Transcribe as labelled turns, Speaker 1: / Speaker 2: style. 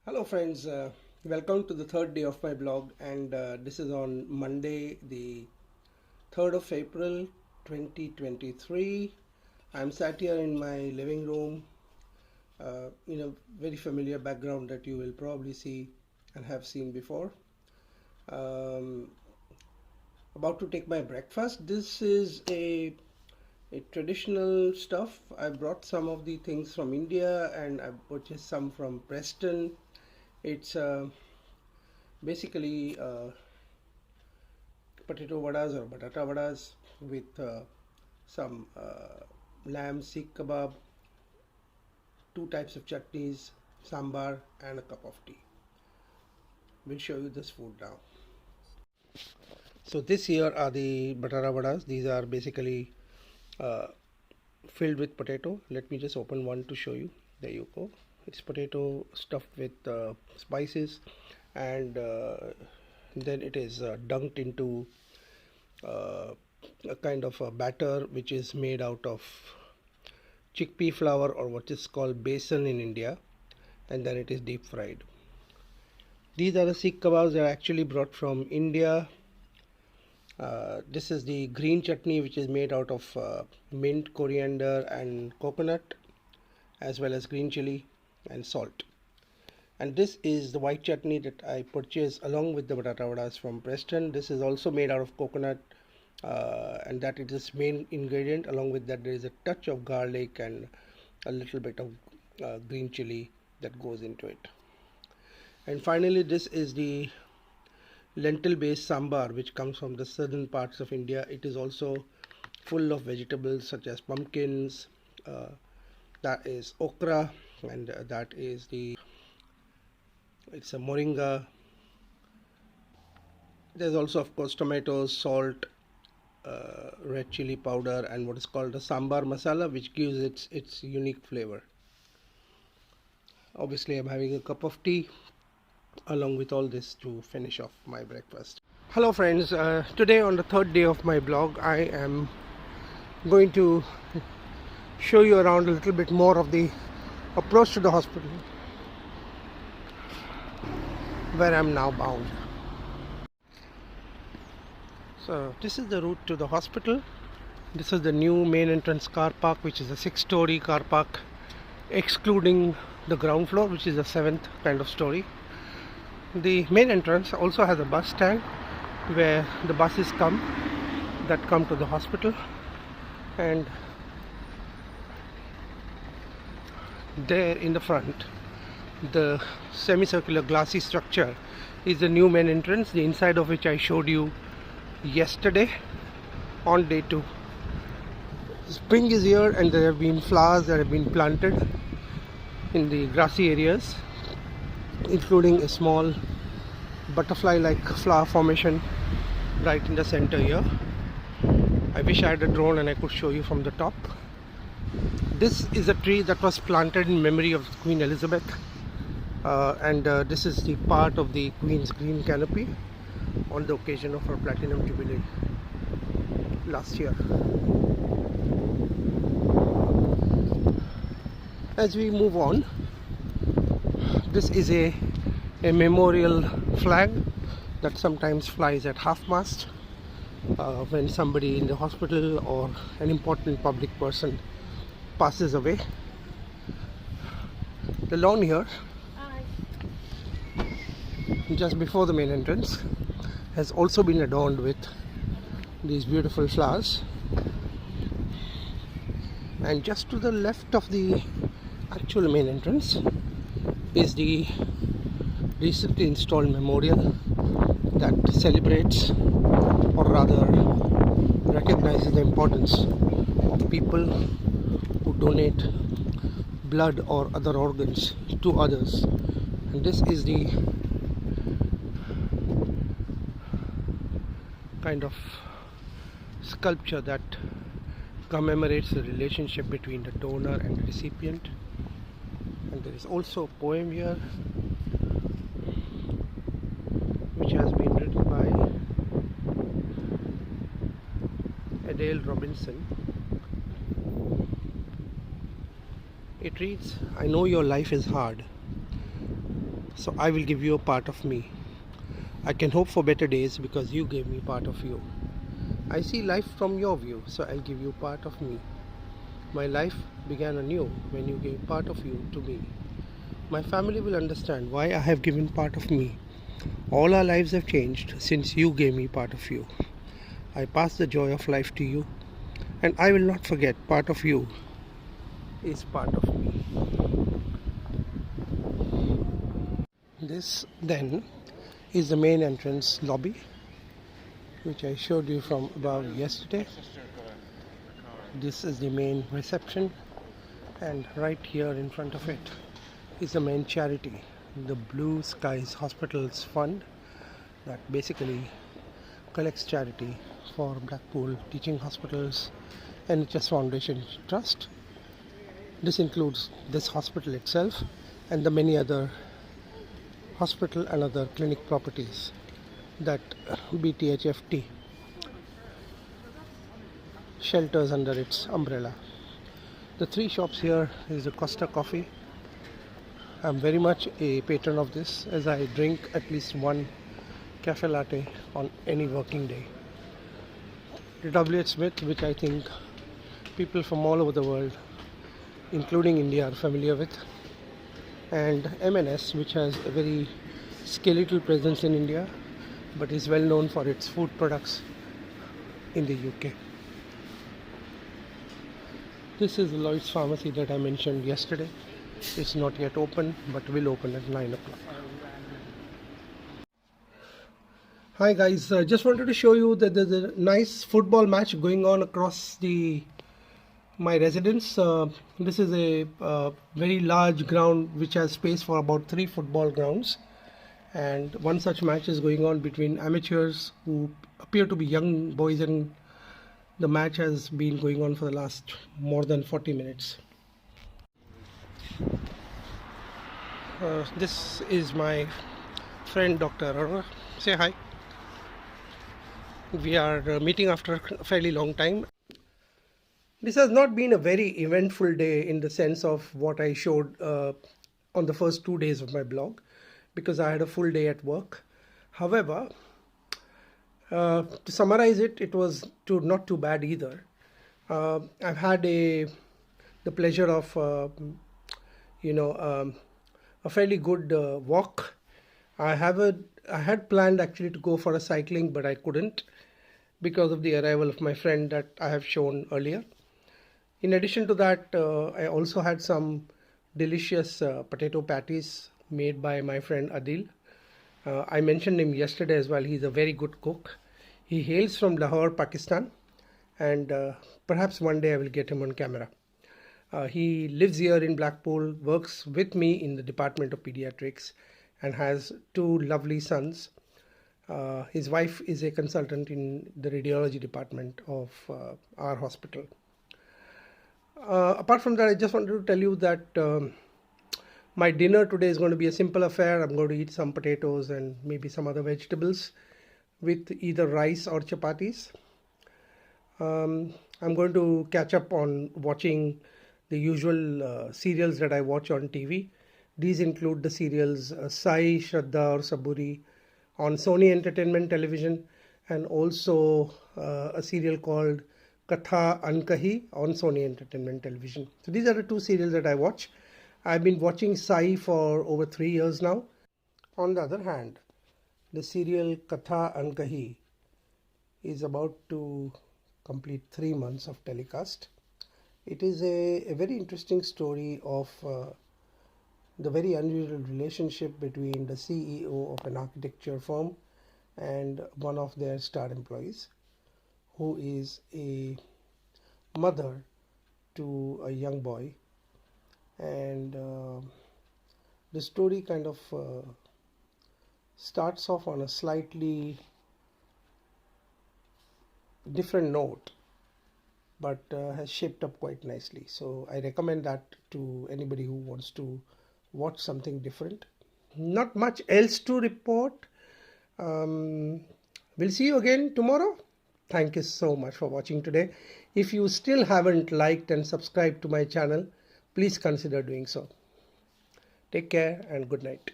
Speaker 1: Hello friends, welcome to the third day of my blog, and this is on Monday the 3rd of April 2023. I'm sat here in my living room in a very familiar background that you will probably see and have seen before. Um, about to take my breakfast. This is a traditional stuff. I brought some of the things from India and I purchased some from Preston. It's basically potato vadas or batata vadas with some lamb seekh kebab, two types of chutneys, sambar, and a cup of tea. We'll show you this food now. So this here are the batata vadas. These are basically uh, filled with potato. Let me just open one to show you. There you go. It's potato stuffed with spices, and then it is dunked into a kind of a batter which is made out of chickpea flour, or what is called besan in India, and then it is deep fried. These are the seekh kebabs that are actually brought from India. This is the green chutney, which is made out of mint, coriander, and coconut, as well as green chili and salt. And this is the white chutney that I purchased along with the batata vadas from Preston. This is also made out of coconut, and that is its main ingredient. Along with that, there is a touch of garlic and a little bit of green chili that goes into it. And finally, this is the lentil based sambar, which comes from the southern parts of India. It is also full of vegetables such as pumpkins, that is okra, and that is it's a moringa. There's also, of course, tomatoes, salt, red chili powder, and what is called a sambar masala, which gives its unique flavor. Obviously, I'm having a cup of tea along with all this to finish off my breakfast. Hello friends, today on the third day of my blog, I am going to show you around a little bit more of the approach to the hospital where I'm now bound. So this is the route to the hospital. This is the new main entrance car park, which is a 6-story car park, excluding the ground floor, which is a 7th kind of story. The main entrance also has a bus stand where the buses come to the hospital, and there in the front, the semicircular glassy structure is the new main entrance, the inside of which I showed you yesterday on day 2. Spring is here and there have been flowers that have been planted in the grassy areas, including a small butterfly like flower formation right in the center here. I wish I had a drone and I could show you from the top. This is a tree that was planted in memory of Queen Elizabeth, and this is the part of the Queen's green canopy on the occasion of her platinum jubilee last year. As we move on, this is a memorial flag that sometimes flies at half-mast when somebody in the hospital or an important public person passes away. The lawn here, just before the main entrance, has also been adorned with these beautiful flowers, and just to the left of the actual main entrance is the recently installed memorial that celebrates, or rather recognizes, the importance of people who donate blood or other organs to others. And this is the kind of sculpture that commemorates the relationship between the donor and the recipient. And there is also a poem here which has been written by Adeel Robinson. It reads, "I know your life is hard, So I will give you a part of me. I can hope for better days because you gave me part of you. I see life from your view, so I'll give you part of me. My life began anew when you gave part of you to me. My family will understand why I have given part of me. All our lives have changed since you gave me part of you. I pass the joy of life to you, and I will not forget part of you is part of me. This then is the main entrance lobby, which I showed you from above yesterday. This is the main reception, and right here in front of it is the main charity, the Blue Skies Hospitals Fund, that basically collects charity for Blackpool Teaching Hospitals NHS Foundation Trust. This includes this hospital itself and the many other hospital and other clinic properties that BTHFT shelters under its umbrella. The three shops here is the Costa Coffee. I'm very much a patron of this, as I drink at least one cafe latte on any working day. The WH Smith, which I think people from all over the world, including India, are familiar with, and M&S, which has a very skeletal presence in India but is well known for its food products in the UK. This is the Lloyd's Pharmacy that I mentioned yesterday. It's not yet open, but will open at 9 o'clock. Hi guys, just wanted to show you that there's a nice football match going on across my residence. This is a very large ground which has space for about 3 football grounds, and one such match is going on between amateurs who appear to be young boys, and the match has been going on for the last more than 40 minutes. This is my friend Dr. Arora. Say hi. We are meeting after a fairly long time. This has not been a very eventful day in the sense of what I showed on the first 2 days of my blog, because I had a full day at work. However, to summarize it, it was not too bad either. I've had the pleasure of a fairly good walk. I had planned actually to go for a cycling, but I couldn't because of the arrival of my friend that I have shown earlier. In addition to that, I also had some delicious potato patties made by my friend Adeel. I mentioned him yesterday as well. He's a very good cook. He hails from Lahore, Pakistan, and perhaps one day I will get him on camera. He lives here in Blackpool, works with me in the Department of Pediatrics, and has 2 lovely sons. His wife is a consultant in the radiology department of our hospital. Apart from that, I just wanted to tell you that my dinner today is going to be a simple affair. I'm going to eat some potatoes and maybe some other vegetables with either rice or chapatis. I'm going to catch up on watching the usual serials that I watch on TV. These include the serials Sai, Shraddha or Saburi on Sony Entertainment Television, and also a serial called Katha Ankahi on Sony Entertainment Television. So these are the 2 serials that I watch. I've been watching Sai for over 3 years now. On the other hand, the serial Katha Ankahi is about to complete 3 months of telecast. It is a very interesting story of the very unusual relationship between the CEO of an architecture firm and one of their star employees, who is a mother to a young boy. And the story kind of starts off on a slightly different note, but has shaped up quite nicely. So I recommend that to anybody who wants to watch something different. Not much else to report. We'll see you again tomorrow. Thank you so much for watching today. If you still haven't liked and subscribed to my channel, please consider doing so. Take care and good night.